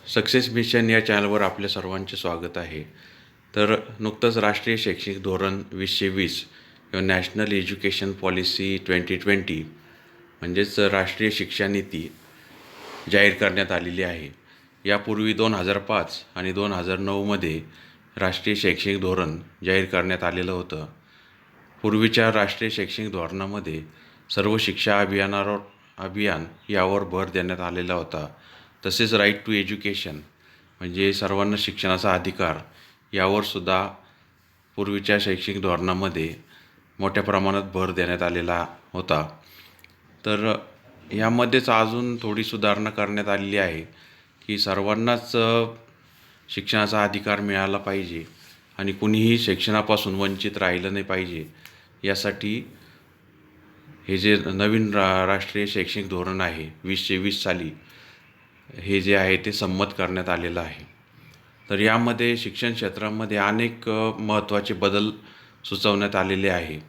Success mission या चॅनलवर आपल्या सर्वांचे स्वागत आहे. तर नुकतंच राष्ट्रीय शैक्षणिक धोरण 2020 किंवा नॅशनल एज्युकेशन पॉलिसी 2020 म्हणजेच राष्ट्रीय शिक्षा नीती जाहीर करण्यात आलेली आहे. यापूर्वी 2005 आणि 2009मध्ये राष्ट्रीय शैक्षणिक धोरण जाहीर करण्यात आलेलं होतं. पूर्वीच्या राष्ट्रीय शैक्षणिक धोरणामध्ये सर्व शिक्षा अभियान यावर भर देण्यात आलेला होता. तसेच राईट टू एज्युकेशन म्हणजे सर्वांना शिक्षणाचा अधिकार यावर सुद्धा पूर्वीच्या शैक्षणिक धोरणामध्ये मोठ्या प्रमाणात भर देण्यात आलेला होता. तर यामध्येच अजून थोडी सुधारणा करण्यात आलेली आहे की सर्वांनाच शिक्षणाचा अधिकार मिळाला पाहिजे आणि कुणीही शिक्षणापासून वंचित राहिलं नाही पाहिजे. यासाठी हे जे नवीन राष्ट्रीय शैक्षणिक धोरण आहे 2020 साली हे जे आहे ते संमत करण्यात आलेलं आहे. तर यामध्ये शिक्षण क्षेत्रामध्ये अनेक महत्त्वाचे बदल सुचवण्यात आलेले आहे.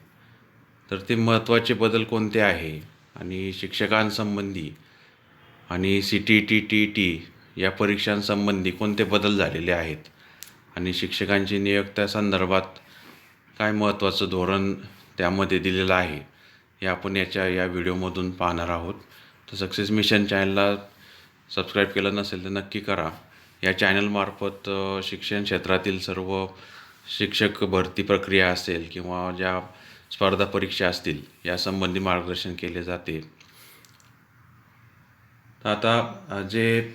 तर ते महत्त्वाचे बदल कोणते आहे आणि शिक्षकांसंबंधी आणि CTET TET या परीक्षांसंबंधी कोणते बदल झालेले आहेत आणि शिक्षकांची नियुक्त्यासंदर्भात काय महत्त्वाचं धोरण त्यामध्ये दिलेलं आहे हे आपण या व्हिडिओमधून पाहणार आहोत. तर सक्सेस मिशन चॅनलला सबस्क्राईब केलं नसेल तर नक्की करा. या चॅनलमार्फत शिक्षण क्षेत्रातील सर्व शिक्षक भरती प्रक्रिया असेल किंवा ज्या स्पर्धा परीक्षा असतील यासंबंधी मार्गदर्शन केले जाते. तर आता जे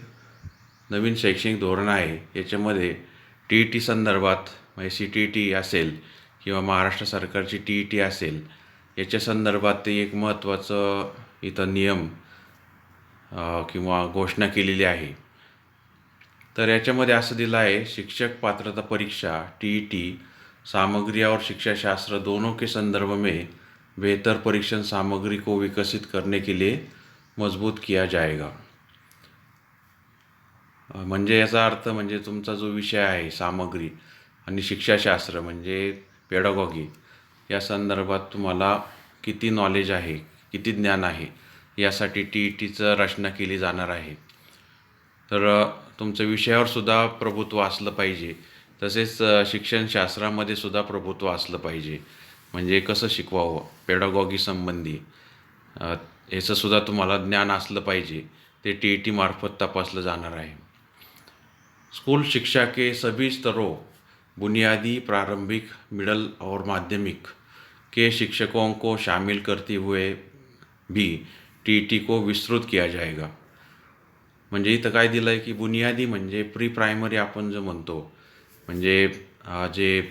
नवीन शैक्षणिक धोरण आहे याच्यामध्ये TET संदर्भात म्हणजे CTET असेल किंवा महाराष्ट्र सरकारची TET असेल याच्या संदर्भात ते एक महत्त्वाचं इथं नियम किंवा घोषणा केलेली आहे. तर याच्यामध्ये असं दिलं आहे, शिक्षक पात्रता परीक्षा TET सामग्री और शिक्षाशास्त्र दोनों के संदर्भ में बेहतर परीक्षण सामग्री को विकसित करने के लिए मजबूत किया जाएगा. म्हणजे याचा अर्थ म्हणजे तुमचा जो विषय आहे सामग्री आणि शिक्षाशास्त्र म्हणजे पेडागॉगी या संदर्भात तुम्हाला किती नॉलेज आहे, किती ज्ञान आहे यासाठी TETचं रचना केली जाणार आहे. तर तुमचं विषयावर सुद्धा प्रभुत्व असलं पाहिजे. तसेच शिक्षणशास्त्रामध्ये सुद्धा प्रभुत्व असलं पाहिजे. म्हणजे कसं शिकवावं पेडागॉगी संबंधी याचं सुद्धा तुम्हाला ज्ञान असलं पाहिजे. ते TET मार्फत तपासलं जाणार आहे. स्कूल शिक्षा के सभी स्तरों बुनियादी, प्रारंभिक, मिडल और माध्यमिक के शिक्षकों को शामिल करते हुए भी TET को विस्तृत किया जाएगा. म्हणजे इथं काय दिलं आहे की बुनियादी म्हणजे प्री प्रायमरी आपण जो म्हणतो म्हणजे जे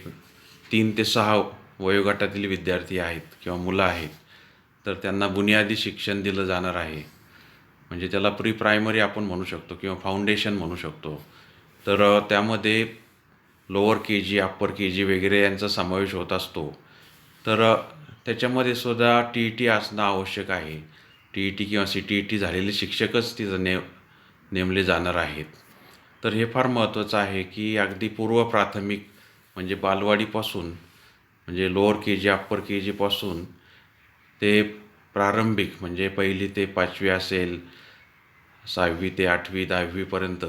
3 ते 6 वयोगटातील विद्यार्थी आहेत किंवा मुलं आहेत तर त्यांना बुनियादी शिक्षण दिलं जाणार आहे. म्हणजे त्याला प्री प्रायमरी आपण म्हणू शकतो किंवा फाउंडेशन म्हणू शकतो. तर त्यामध्ये लोअर KG, अप्पर KG वगैरे यांचा समावेश होत असतो. तर त्याच्यामध्ये सुद्धा TET असणं आवश्यक आहे. TET किंवा CTET झालेले शिक्षकच तिथं नेमले जाणार आहेत. तर हे फार महत्त्वाचं आहे की अगदी पूर्व प्राथमिक म्हणजे बालवाडीपासून म्हणजे लोअर KG, अप्पर KG पासून ते प्रारंभिक म्हणजे 1ली ते 5वी असेल, 6वी ते 8वी 10वीपर्यंत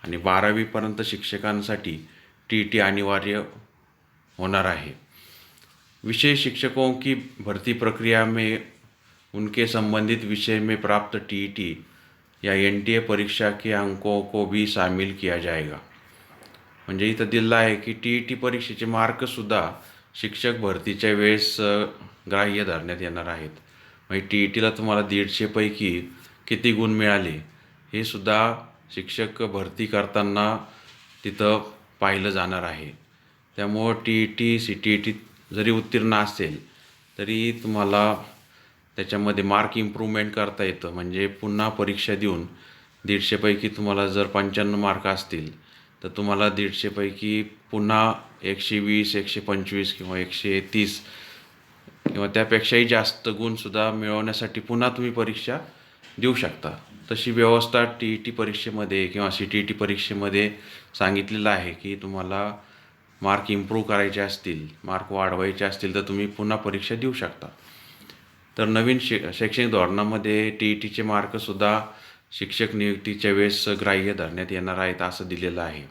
आणि 12वीपर्यंत शिक्षकांसाठी TET अनिवार्य होणार आहे. विषय शिक्षकों की भर्ती प्रक्रिया में उनके संबंधित विषय में प्राप्त TET या NTA परीक्षा के अंकों को भी शामिल किया जाएगा. म्हणजे इथं दिलं आहे की TET परीक्षेचे मार्कसुद्धा शिक्षक भरतीच्या वेळेस ग्राह्य धरण्यात येणार आहेत. म्हणजे TETला तुम्हाला 150 पैकी किती गुण मिळाले हे सुद्धा शिक्षक भरती करताना तिथं पाहिलं जाणार आहे. त्यामुळं TET CTET जरी उत्तीर्ण असेल तरी तुम्हाला त्याच्यामध्ये मार्क इम्प्रूव्हमेंट करता येतं. म्हणजे पुन्हा परीक्षा देऊन 150 पैकी तुम्हाला जर 95 मार्क असतील तर तुम्हाला 150 पैकी पुन्हा 120, 125 किंवा 130 किंवा त्यापेक्षाही जास्त गुणसुद्धा मिळवण्यासाठी पुन्हा तुम्ही परीक्षा देऊ शकता. तशी व्यवस्था TET परीक्षेमध्ये किंवा CTET परीक्षेमध्ये सांगितलेलं आहे की तुम्हाला मार्क इम्प्रूव्ह करायचे असतील, मार्क वाढवायचे असतील तर तुम्ही पुन्हा परीक्षा देऊ शकता. तर नवीन शैक्षणिक धोरणामध्ये TETचे मार्कसुद्धा शिक्षक नियुक्तीच्या वेळेस ग्राह्य धरण्यात येणार आहेत असं दिलेलं आहे.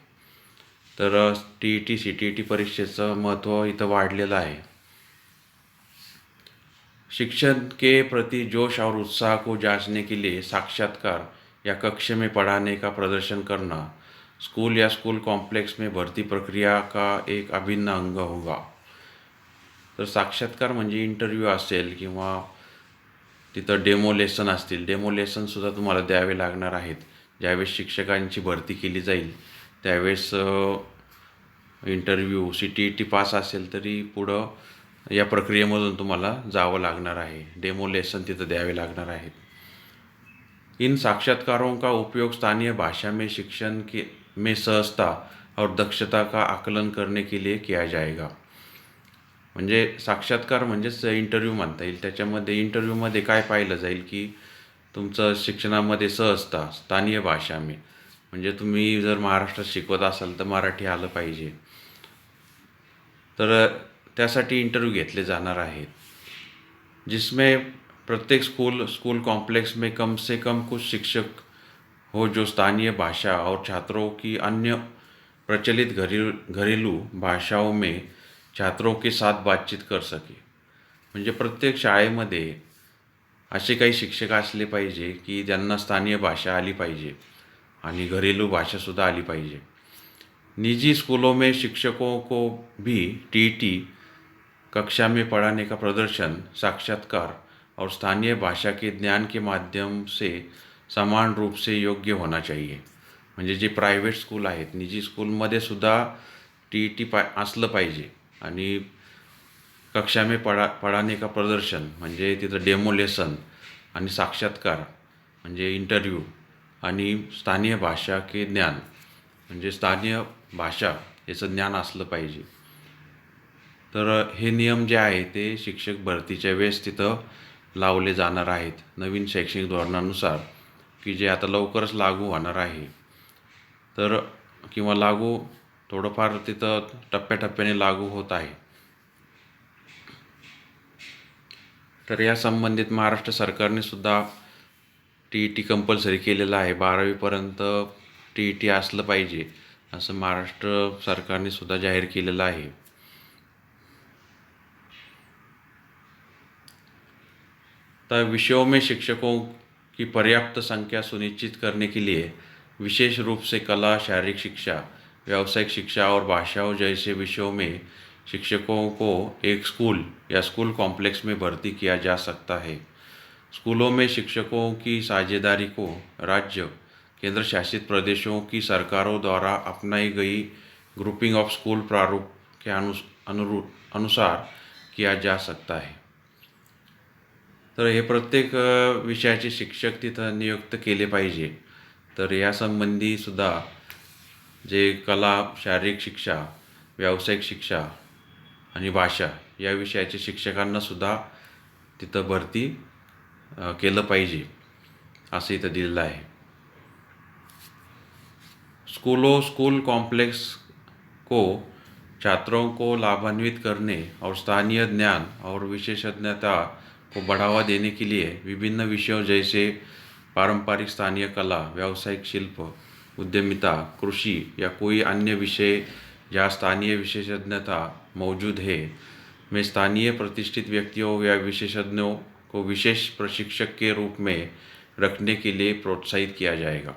तर TET CTET परीक्षेचं महत्त्व इथं वाढलेलं आहे. शिक्षण के प्रति जोश और उत्साह को जांचने के लिए साक्षात्कार या कक्ष में पढ़ाने का प्रदर्शन करना स्कूल या स्कूल कॉम्प्लेक्स में भर्ती प्रक्रिया का एक अभिन्न अंग होगा. तर साक्षात्कार म्हणजे इंटरव्ह्यू असेल किंवा तिथं डेमो लेसन असतील. डेमो लेसनसुद्धा तुम्हाला द्यावे लागणार आहेत. ज्यावेळेस शिक्षकांची भरती केली जाईल त्यावेळेस इंटरव्ह्यू CTET पास असेल तरी पुढं या प्रक्रियेमधून तुम्हाला जावं लागणार आहे. डेमो लेसन तिथं द्यावे लागणार आहेत. इन साक्षात्कारों का उपयोग स्थानीय भाषा में शिक्षण के में सहजता और दक्षता का आकलन करने के लिए किया जाएगा. म्हणजे साक्षात्कार म्हणजेच इंटरव्ह्यू म्हणता येईल. त्याच्यामध्ये इंटरव्ह्यूमध्ये काय पाहिलं जाईल की तुमचं शिक्षणामध्ये सहजता स्थानीय भाषा में, म्हणजे तुम्ही जर महाराष्ट्रात शिकवत असाल तर मराठी आलं पाहिजे. तर त्यासाठी इंटरव्ह्यू घेतले जाणार आहेत, जिसमें प्रत्येक स्कूल कॉम्प्लेक्स में कम से कम कुछ शिक्षक हो जो स्थानीय भाषा और छात्रों की अन्य प्रचलित घरेलू भाषाओं में छात्रों के साथ बातचीत कर सके. म्हणजे प्रत्येक शाळेमध्ये असे काही शिक्षक असले पाहिजे की ज्यांना स्थानीय भाषा आली पाहिजे आणि घरेलू भाषासुद्धा आली पाहिजे. निजी स्कूलों में शिक्षकों को भी TET कक्षा में पढ़ाने का प्रदर्शन, साक्षात्कार और स्थानीय भाषा के ज्ञान के माध्यम से समान रूप से योग्य होना चाहिए. म्हणजे जे प्रायव्हेट स्कूल आहेत, निजी स्कूलमध्ये सुद्धा TET असलं पाहिजे आणि कक्षा में पढ़ाने का प्रदर्शन म्हणजे तिथं डेमो लेसन आणि साक्षात्कार म्हणजे इंटरव्ह्यू आणि स्थानीय भाषा के ज्ञान म्हणजे स्थानीय भाषा याचं ज्ञान असलं पाहिजे. तर हे नियम जे आहे ते शिक्षक भरतीच्या वेळेस तिथं लावले जाणार आहेत नवीन शैक्षणिक धोरणानुसार, की जे आता लवकरच लागू होणार आहे. तर किंवा लागू थोडंफार तिथं टप्प्याटप्प्याने लागू होत आहे. तर या संबंधित महाराष्ट्र सरकारने सुद्धा TET कंपल्सरी केलेलं आहे. 12वीपर्यंत TET असलं पाहिजे असं महाराष्ट्र सरकारने सुद्धा जाहीर केलेलं आहे. तर विषयों में शिक्षकों की पर्याप्त संख्या सुनिश्चित करने के लिए विशेष रूप से कला, शारीरिक शिक्षा, व्यावसायिक शिक्षा और भाषाओं जैसे विषयों में शिक्षकों को एक स्कूल या स्कूल कॉम्प्लेक्स में भर्ती किया जा सकता है. स्कूलों में शिक्षकों की साझेदारी को राज्य, केंद्र शासित प्रदेशों की सरकारों द्वारा अपनाई गई ग्रुपिंग ऑफ स्कूल प्रारूप के अनुसार किया जा सकता है. तर हे प्रत्येक विषयाचे शिक्षक तिथं नियुक्त केले पाहिजे. तर यासंबंधी सुद्धा जे कला, शारीरिक शिक्षा, व्यावसायिक शिक्षा आणि भाषा या विषयाचे शिक्षकांनासुद्धा तिथं भरती केलं पाहिजे असं इथं दिलेलं आहे. स्कूल कॉम्प्लेक्स को छात्रों को लाभान्वित करने और स्थानीय ज्ञान और विशेषज्ञता को बढ़ावा देने के लिए विभिन्न विषयों जैसे पारंपरिक स्थानीय कला, व्यावसायिक शिल्प, उद्यमिता, कृषि या कोई अन्य विषय जहाँ स्थानीय विशेषज्ञता मौजूद है में स्थानीय प्रतिष्ठित व्यक्तियों या विशेषज्ञों को विशेष प्रशिक्षक के रूप में रखने के लिए प्रोत्साहित किया जाएगा.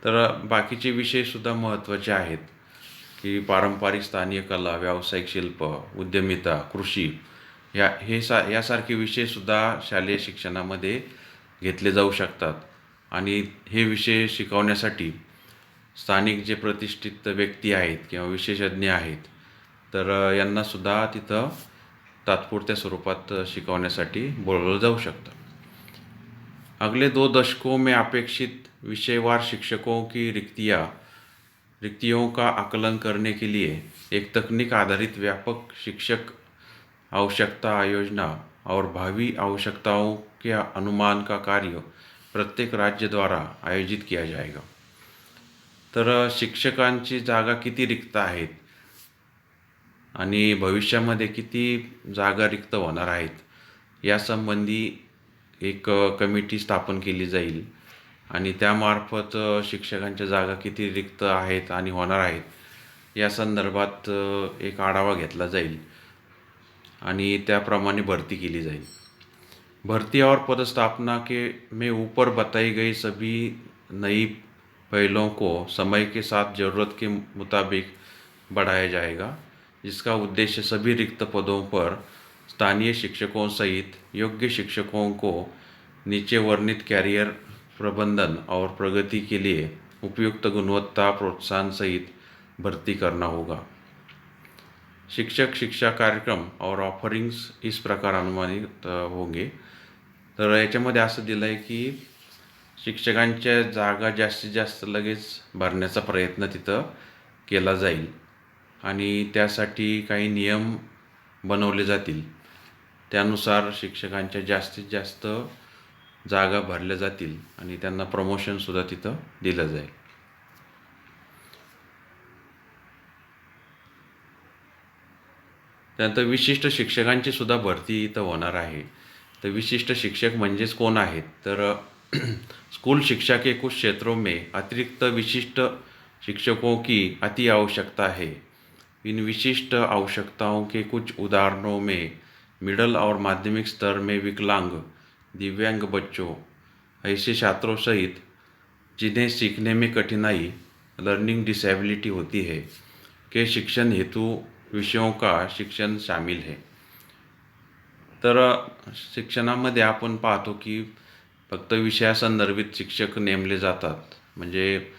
तर बाकीचे विषयसुद्धा महत्त्वाचे आहेत की पारंपरिक स्थानीय कला, व्यावसायिक शिल्प, उद्यमिता, कृषी यासारखे विषयसुद्धा शालेय शिक्षणामध्ये घेतले जाऊ शकतात. आणि हे विषय शिकवण्यासाठी स्थानिक जे प्रतिष्ठित व्यक्ती आहेत किंवा विशेषज्ञ आहेत तर यांनासुद्धा तिथं तात्पुरत्या स्वरूपात शिकवण्यासाठी बोलवलं जाऊ शकतं. अगले 2 दशकों में अपेक्षित विषयवार शिक्षकों की रिक्तियों का आकलन करने के लिए एक तकनीक आधारित व्यापक शिक्षक आवश्यकता योजना और भावी आवश्यकताओं के अनुमान का कार्य प्रत्येक राज्य द्वारा आयोजित किया जाएगा. तर शिक्षकांची जागा किती रिक्त आहेत आणि भविष्यामध्ये किती जागा रिक्त होणार आहेत यासंबंधी एक कमिटी स्थापन केली जाईल आणि त्यामार्फत शिक्षकांच्या जागा किती रिक्त आहेत आणि होणार आहेत या संदर्भात एक आढावा घेतला जाईल आणि त्याप्रमाणे भरती केली जाईल। भर्ती और पदस्थापना के में ऊपर बताई गई सभी नई पहलों को समय के साथ ज़रूरत के मुताबिक बढ़ाया जाएगा, जिसका उद्देश्य सभी रिक्त पदों पर स्थानीय शिक्षकों सहित योग्य शिक्षकों को नीचे वर्णित कैरियर प्रबंधन और प्रगति के लिए उपयुक्त गुणवत्ता प्रोत्साहन सहित भर्ती करना होगा। शिक्षक शिक्षा कार्यक्रम और ऑफरिंग्स इस प्रकार अनुमानित होंगे। तर याच्यामध्ये असं दिलं आहे की शिक्षकांच्या जागा जास्तीत जास्त लगेच भरण्याचा प्रयत्न तिथं केला जाईल आणि त्यासाठी काही नियम बनवले जातील। त्यानुसार शिक्षकांच्या जास्तीत जास्त जागा भरल्या जातील आणि त्यांना प्रमोशनसुद्धा तिथं दिलं जाईल। त्यानंतर विशिष्ट शिक्षकांची सुद्धा भरती इथं होणार आहे। तर विशिष्ट शिक्षक म्हणजेच कोण आहेत तर स्कूल शिक्षा के कुछ क्षेत्रों में अतिरिक्त विशिष्ट शिक्षकों की अति आवश्यकता है। इन विशिष्ट आवश्यकताओं के कुछ उदाहरणों में मिडिल और माध्यमिक स्तर में विकलांग दिव्यांग बच्चों ऐसे छात्रों सहित जिन्हें सीखने में कठिनाई लर्निंग डिसेबिलिटी होती है के शिक्षण हेतु विषयों का शिक्षण शामिल है। तर शिक्षणामध्ये आपण पाहतो की फक्त विषयासंदर्भित शिक्षक नेमले जातात, म्हणजे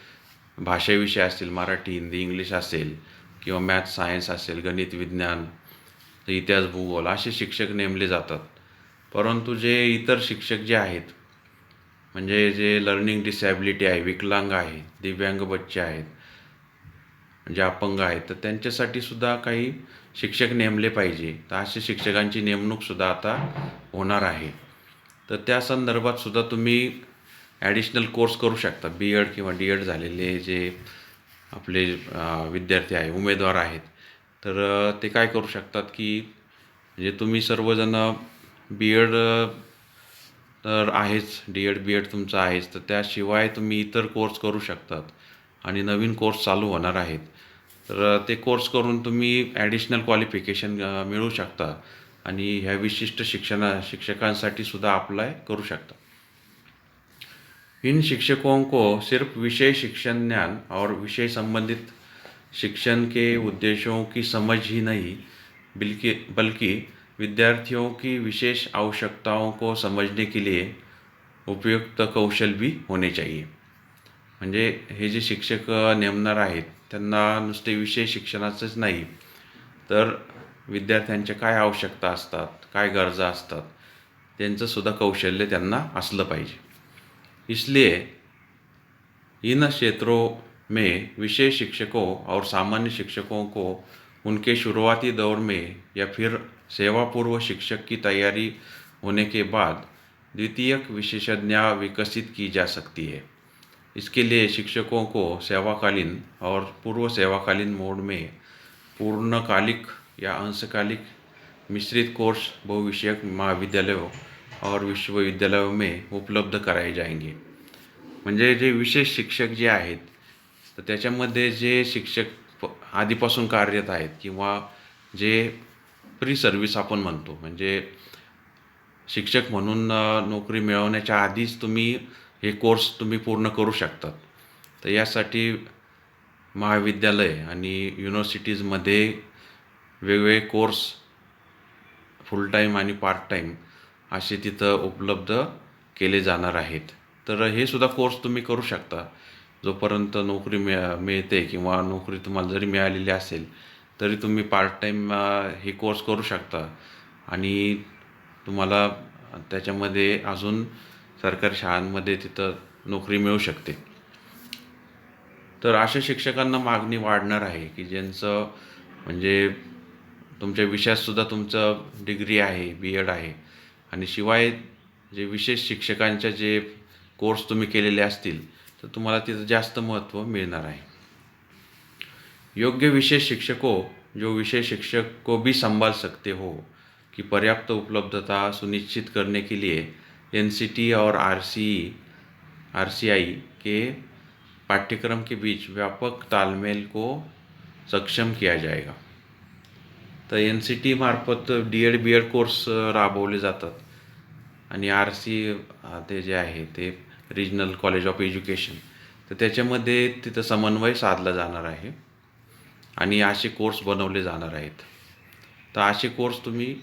भाषाविषय असतील, मराठी हिंदी इंग्लिश असेल किंवा मॅथ्स सायन्स असेल, गणित विज्ञान इतिहास भूगोल असे शिक्षक नेमले जातात। परंतु जे इतर शिक्षक जे आहेत म्हणजे जे लर्निंग डिसेबिलिटी आहे, विकलांग आहे, दिव्यांग बच्चे आहेत, म्हणजे अपंग आहेत, तर त्यांच्यासाठी सुद्धा काही शिक्षक नेमले पाहिजे। तर अशा शिक्षकांची नेमणूकसुद्धा आता होणार आहे। तर त्या संदर्भात सुद्धा तुम्ही ॲडिशनल कोर्स करू शकता। बी.एड किंवा डी.एड झालेले जे आपले विद्यार्थी आहे, उमेदवार आहेत, तर ते काय करू शकतात की म्हणजे तुम्ही सर्वजण बी.एड तर आहेच, डी.एड बी.एड तुमचं आहेच, तर त्याशिवाय तुम्ही इतर कोर्स करू शकतात आणि नवीन कोर्स चालू होणार आहेत। तर ते कोर्स करून तुम्ही ॲडिशनल क्वालिफिकेशन मिळवू शकता आणि ह्या विशिष्ट शिक्षकांसाठी सुद्धा अप्लाय करू शकता। इन शिक्षकों को सिर्फ विषय शिक्षण ज्ञान और विषय संबंधित शिक्षण के उद्देश्यों की समझ ही नहीं बल्कि विद्यार्थियों की विशेष आवश्यकताओं को समझने के लिए उपयुक्त कौशल भी होने चाहिए। म्हणजे हे जे शिक्षक नेमणार आहेत त्यांना नुसते विषय शिक्षणाचंच नाही तर विद्यार्थ्यांच्या काय आवश्यकता असतात, काय गरजा असतात, त्यांचं सुद्धा कौशल्य त्यांना असलं पाहिजे। इसलिए इन क्षेत्रों में विषय शिक्षकों और सामान्य शिक्षकों को उनके शुरुआती दौर में या फिर सेवा पूर्व शिक्षक की तैयारी होने के बाद द्वितीयक विशेषज्ञता विकसित की जा सकती है। इसके लिए शिक्षकों को सेवाकालीन और पूर्व सेवाकालीन मोड में पूर्णकालिक या अंशकालिक मिश्रित कोर्स बहुविषयक महाविद्यालयों और विश्वविद्यालयों में उपलब्ध कराए जाएंगे। म्हणजे जे विशेष शिक्षक जे आहेत तर त्याच्यामध्ये जे शिक्षक आधीपासून कार्यरत आहेत किंवा जे प्री सर्व्हिस आपण म्हणतो, म्हणजे शिक्षक म्हणून नोकरी मिळवण्याच्या आधीच तुम्ही हे कोर्स तुम्ही पूर्ण करू शकतात। तर यासाठी महाविद्यालय आणि युनिव्हर्सिटीजमध्ये वेगवेगळे कोर्स फुल टाईम आणि पार्ट टाईम असे तिथं उपलब्ध केले जाणार आहेत। तर हे सुद्धा कोर्स तुम्ही करू शकता जोपर्यंत नोकरी मिळते किंवा नोकरी तुम्हाला जरी मिळालेली असेल तरी तुम्ही पार्ट टाईम हे कोर्स करू शकता आणि तुम्हाला त्याच्यामध्ये अजून सरकारी शाळांमध्ये तिथं नोकरी मिळू शकते। तर अशा शिक्षकांना मागणी वाढणार आहे की ज्यांचं म्हणजे तुमच्या विषयातसुद्धा तुमचं डिग्री आहे, बी.एड आहे आणि शिवाय जे विशेष शिक्षकांच्या जे कोर्स तुम्ही केलेले असतील तर तुम्हाला तिथं जास्त महत्त्व मिळणार आहे। योग्य विशेष शिक्षकों जो विषय शिक्षक को भी संभाल सकते हो कि पर्याप्त उपलब्धता सुनिश्चित करने के लिए एनसीटी और आरसीई RCI के पाठ्यक्रम के बीच व्यापक तालमेल को सक्षम किया जाएगा. तर NCT मार्फत D.Ed B.Ed कोर्स राबवले जातात आणि RC ते जे आहे ते रिजनल कॉलेज ऑफ एज्युकेशन, तर त्याच्यामध्ये तिथं समन्वय साधला जाणार आहे आणि असे कोर्स बनवले जाणार आहेत. तर असे कोर्स तुम्ही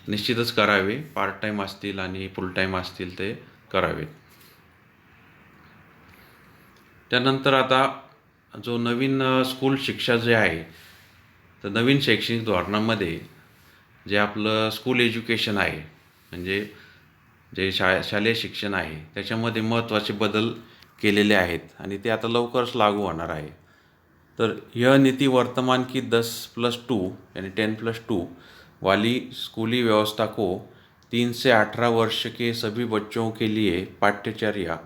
निश्चितच करावे, पार्ट टाईम असतील आणि फुल टाईम असतील ते करावेत. त्यानंतर आता जो नवीन स्कूल शिक्षा जे आहे, तर नवीन शैक्षणिक धोरणामध्ये जे आपलं स्कूल एज्युकेशन आहे, म्हणजे जे शालेय शिक्षण आहे, त्याच्यामध्ये महत्त्वाचे बदल केलेले आहेत आणि ते आता लवकरच लागू होणार आहे. तर यह नीति वर्तमान की 10+2 यानी 10+2 वाली स्कूली व्यवस्था को 3 से 18 वर्ष के सभी बच्चों के लिए पाठ्यचर्या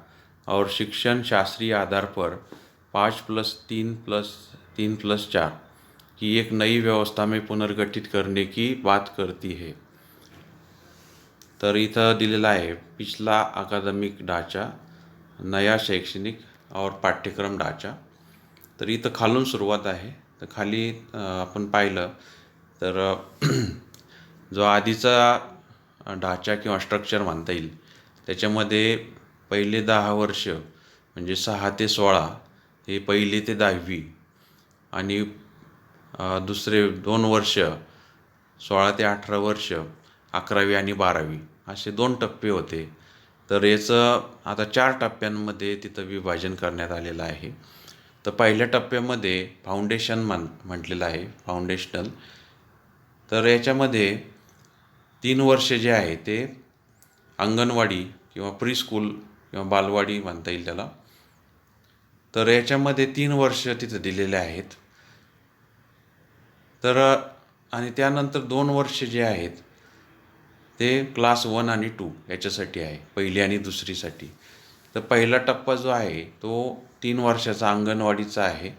और शिक्षण शास्त्रीय आधार पर 5+3+3+4 की एक नई व्यवस्था में पुनर्गठित करने की बात करती है. तर इथं दिलेला आहे पिछला अकादमिक ढांचा, नया शैक्षणिक और पाठ्यक्रम ढांचा. तर इथं खालून सुरुवात आहे. तर खाली आपण पाहिलं तर जो आधीचा ढांचा किंवा स्ट्रक्चर म्हणता येईल, त्याच्यामध्ये पहिले 10 वर्ष म्हणजे 6 ते 16 हे 1ली ते 10वी आणि दुसरे 2 वर्ष 16 ते 18 वर्ष 11वी आणि 12वी असे 2 टप्पे होते. तर याचं आता 4 टप्प्यांमध्ये तिथं विभाजन करण्यात आलेलं आहे. तर पहिल्या टप्प्यामध्ये फाउंडेशन म्हटलेलं आहे, फाउंडेशनल. तर याच्यामध्ये 3 वर्ष जे आहे ते अंगणवाडी किंवा प्री स्कूल किंवा बालवाडी म्हणता येईल त्याला. तर याच्यामध्ये 3 वर्ष तिथं दिलेले आहेत. तर आणि त्यानंतर 2 वर्ष जे आहेत ते क्लास 1 आणि 2 याच्यासाठी आहे, पहिली आणि दुसरीसाठी. तर पहिला टप्पा जो आहे तो 3 वर्षाचा अंगणवाडीचा आहे,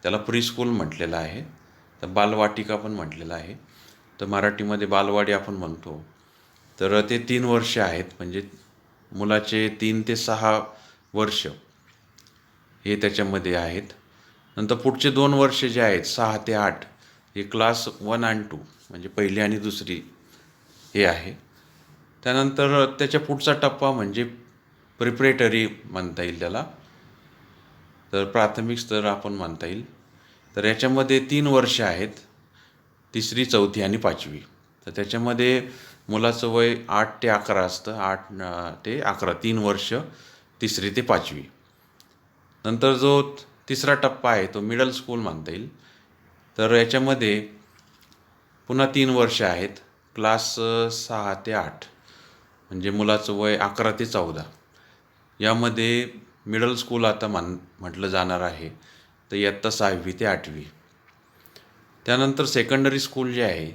त्याला प्री स्कूल म्हटलेलं आहे. तर बालवाटिका पण म्हटलेलं आहे. तर मराठीमध्ये बालवाडी आपण म्हणतो. तर ते 3 वर्ष आहेत, म्हणजे मुलाचे 3 ते 6 वर्ष हे त्याच्यामध्ये आहेत. नंतर पुढचे 2 वर्ष जे आहेत 6 ते 8 हे क्लास 1 आणि 2 म्हणजे पहिली आणि दुसरी हे आहे. त्यानंतर त्याच्या पुढचा टप्पा म्हणजे प्रिपरेटरी म्हणता येईल त्याला, तर प्राथमिक स्तर आपण म्हणता येईल. तर याच्यामध्ये 3 वर्ष आहेत, 3री 4थी आणि 5वी. तर त्याच्यामध्ये मुलाचं वय 8 ते 11 असतं, 8 ते 11 3 वर्ष 3री ते 5वी. नंतर जो तिसरा टप्पा आहे तो मिडल स्कूल म्हणता येईल. तर याच्यामध्ये पुन्हा 3 वर्ष आहेत, क्लास 6 ते 8 म्हणजे मुलाचं वय 11 ते 14. यामध्ये मिडल स्कूल आता म्हटलं जाणार आहे. तर इयत्ता 6वी ते 8वी. त्यानंतर सेकंडरी स्कूल जे आहे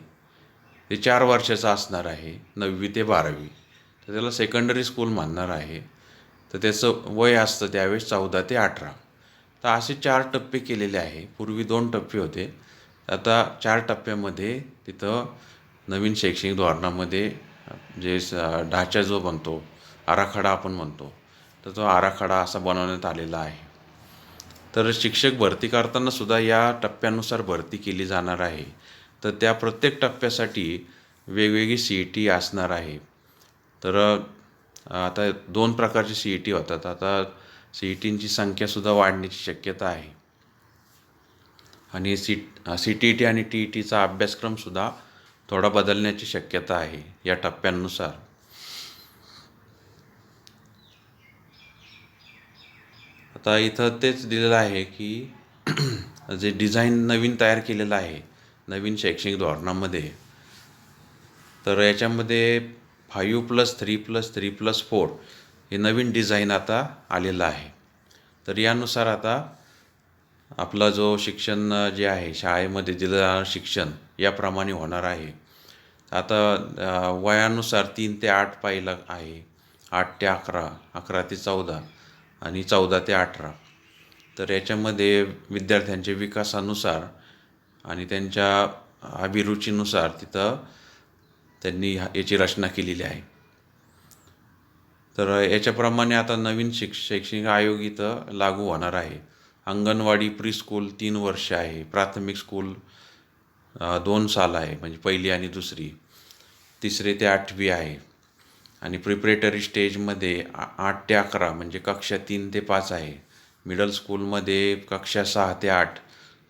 ते 4 वर्षाचं असणार आहे, 9वी ते 12वी. तर त्याला सेकंडरी स्कूल म्हणणार आहे. तर त्याचं वय असतं त्यावेळेस 14 ते 18. तर असे 4 टप्पे केलेले आहे. पूर्वी 2 टप्पे होते, आता 4 टप्प्यामध्ये तिथं नवीन शैक्षणिक धोरणामध्ये जे ढांचा जो बनतो, आराखडा आपण म्हणतो, तर तो आराखडा असा बनवण्यात आलेला आहे. तर शिक्षक भरती करताना सुद्धा या टप्प्यानुसार भरती केली जाणार आहे. तर त्या प्रत्येक टप्प्यासाठी वेगवेगळी CET असणार आहे. तर आता 2 प्रकारची CET होतात. आता CETची संख्यासुद्धा वाढण्याची शक्यता आहे आणि CTET आणि TETचा अभ्यासक्रमसुद्धा थोडा बदलण्याची शक्यता आहे या टप्प्यांनुसार. आता इथं तेच दिलेलं आहे की जे डिझाईन नवीन तयार केलेलं आहे नवीन शैक्षणिक धोरणामध्ये, तर याच्यामध्ये 5+3+3+4 हे नवीन डिझाईन आता आलेलं आहे. तर यानुसार आता आपला जो शिक्षण जे आहे शाळेमध्ये दिलं जाणारं शिक्षण याप्रमाणे होणार आहे. आता वयानुसार 3 ते 8 पाहिलं आहे, 8 ते 11, 11 ते 14 आणि 14 ते 18. तर याच्यामध्ये विद्यार्थ्यांच्या विकासानुसार आणि त्यांच्या अभिरुचीनुसार तिथं त्यांनी याची रचना केलेली आहे. तर याच्याप्रमाणे आता नवीन शैक्षणिक आयोग इथं लागू होणार आहे. अंगणवाडी प्री स्कूल 3 वर्ष आहे. प्राथमिक स्कूल 2 साल आहे, म्हणजे पहिली आणि दुसरी. 3री ते 8वी आहे. आणि प्रिपरेटरी स्टेजमध्ये 8 ते 11 म्हणजे कक्षा 3 ते 5 आहे. मिडल स्कूलमध्ये कक्षा 6 ते 8,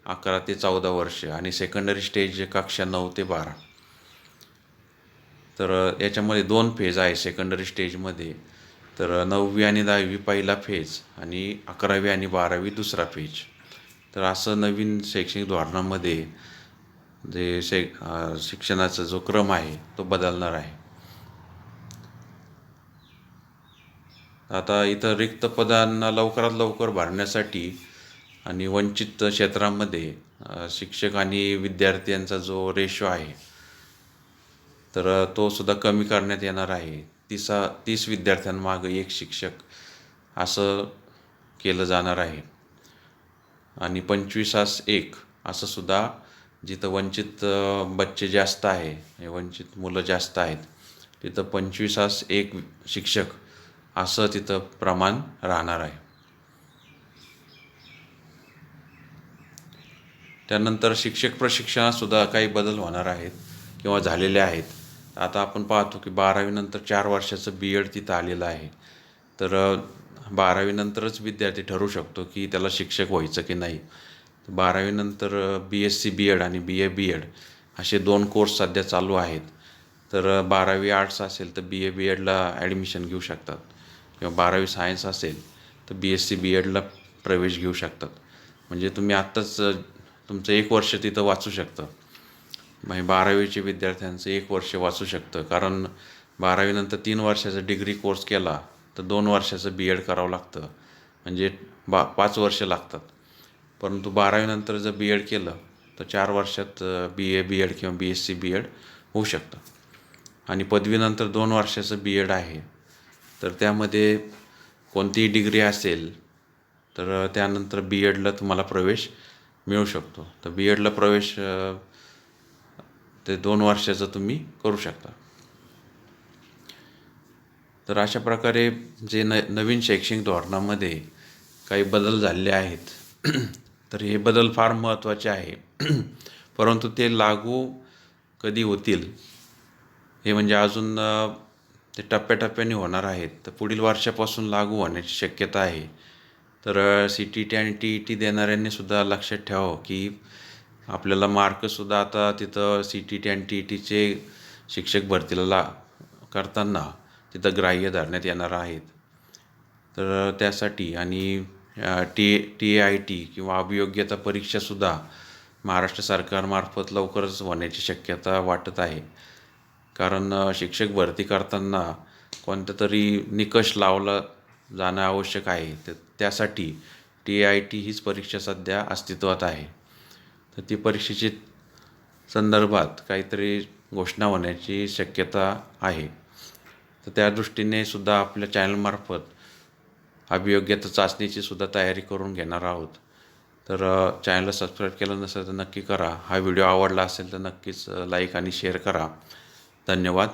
11 ते 14 वर्ष, आणि सेकंडरी स्टेज कक्षा 9 ते 12. तर याच्यामध्ये 2 फेज आहे सेकंडरी स्टेजमध्ये. तर 9वी आणि 10वी पहिला फेज आणि 11वी आणि 12वी दुसरा फेज. तर असं नवीन शैक्षणिक धोरणामध्ये जे शिक्षणाचा जो क्रम आहे तो बदलणार आहे. आता इथं रिक्त पदांना लवकरात लवकर भरण्यासाठी आणि वंचित क्षेत्रामध्ये शिक्षक आणि विद्यार्थ्यांचा जो रेशो आहे तर तो सुद्धा कमी करण्यात येणार आहे. 30 विद्यार्थ्यांमागं एक शिक्षक असं केलं जाणार आहे. आणि 25:1 असं सुद्धा, जिथं वंचित बच्चे जास्त आहे, वंचित मुलं जास्त आहेत, तिथं 25:1 शिक्षक असं तिथं प्रमाण राहणार आहे. त्यानंतर शिक्षक प्रशिक्षणातसुद्धा काही बदल होणार आहेत किंवा झालेले आहेत. आता आपण पाहतो की 12वी नंतर 4 वर्षाचं BEd तिथं आलेलं आहे. तर 12वी नंतरच विद्यार्थी ठरवू शकतो की त्याला शिक्षक व्हायचं की नाही. 12वी नंतर BSc BEd आणि BA BEd असे 2 कोर्स सध्या चालू आहेत. तर 12वी आर्ट्स असेल तर BA BEdला ॲडमिशन घेऊ शकतात, किंवा 12वी सायन्स असेल तर BSc BEdला प्रवेश घेऊ शकतात. म्हणजे तुम्ही आत्ताच तुमचं 1 वर्ष तिथं वाचू शकतं. म्हणजे 12वीचे विद्यार्थ्यांचं 1 वर्ष वाचू शकतं. कारण 12वी नंतर 3 वर्षाचा डिग्री कोर्स केला तर 2 वर्षाचं BEd करावं लागतं, म्हणजे 5 वर्ष लागतात. परंतु 12वी नंतर जर BEd केलं तर 4 वर्षात BA BEd किंवा BSc BEd होऊ शकतं. आणि पदवीनंतर 2 वर्षाचं BEd आहे. तर त्यामध्ये कोणतीही डिग्री असेल तर त्यानंतर BEdला तुम्हाला प्रवेश मिळू शकतो. तर BEdला प्रवेश ते 2 वर्षाचं तुम्ही करू शकता. तर अशा प्रकारे जे नवीन शैक्षणिक धोरणामध्ये काही बदल झालेले आहेत. तर हे बदल फार महत्त्वाचे आहे. परंतु ते लागू कधी होतील हे म्हणजे अजून ते टप्प्याटप्प्याने होणार आहेत. तर पुढील वर्षापासून लागू होण्याची शक्यता आहे. तर CTET आणि TET देणाऱ्यांनी सुद्धा लक्षात ठेवावं की आपल्याला मार्कसुद्धा आता तिथं CTET आणि TETचे शिक्षक भरतीला करताना तिथं ग्राह्य धरण्यात येणार आहेत. तर त्यासाठी आणि TAIT किंवा अभियोग्यता परीक्षासुद्धा महाराष्ट्र सरकारमार्फत लवकरच होण्याची शक्यता वाटत आहे. कारण शिक्षक भरती करताना कोणता तरी निकष लावला जाणं आवश्यक आहे. तर त्यासाठी TAIT हीच परीक्षा सध्या अस्तित्वात आहे. तर ती परीक्षेची संदर्भात काहीतरी घोषणा होण्याची शक्यता आहे. तर त्या दृष्टीने सुद्धा आपल्या चॅनलमार्फत अभियोग्यता चाचणीची सुद्धा तयारी करून घेणार आहोत. तर चॅनलला सबस्क्राईब केलं नसेल तर नक्की करा. हा व्हिडिओ आवडला असेल तर नक्कीच लाईक आणि शेअर करा. धन्यवाद.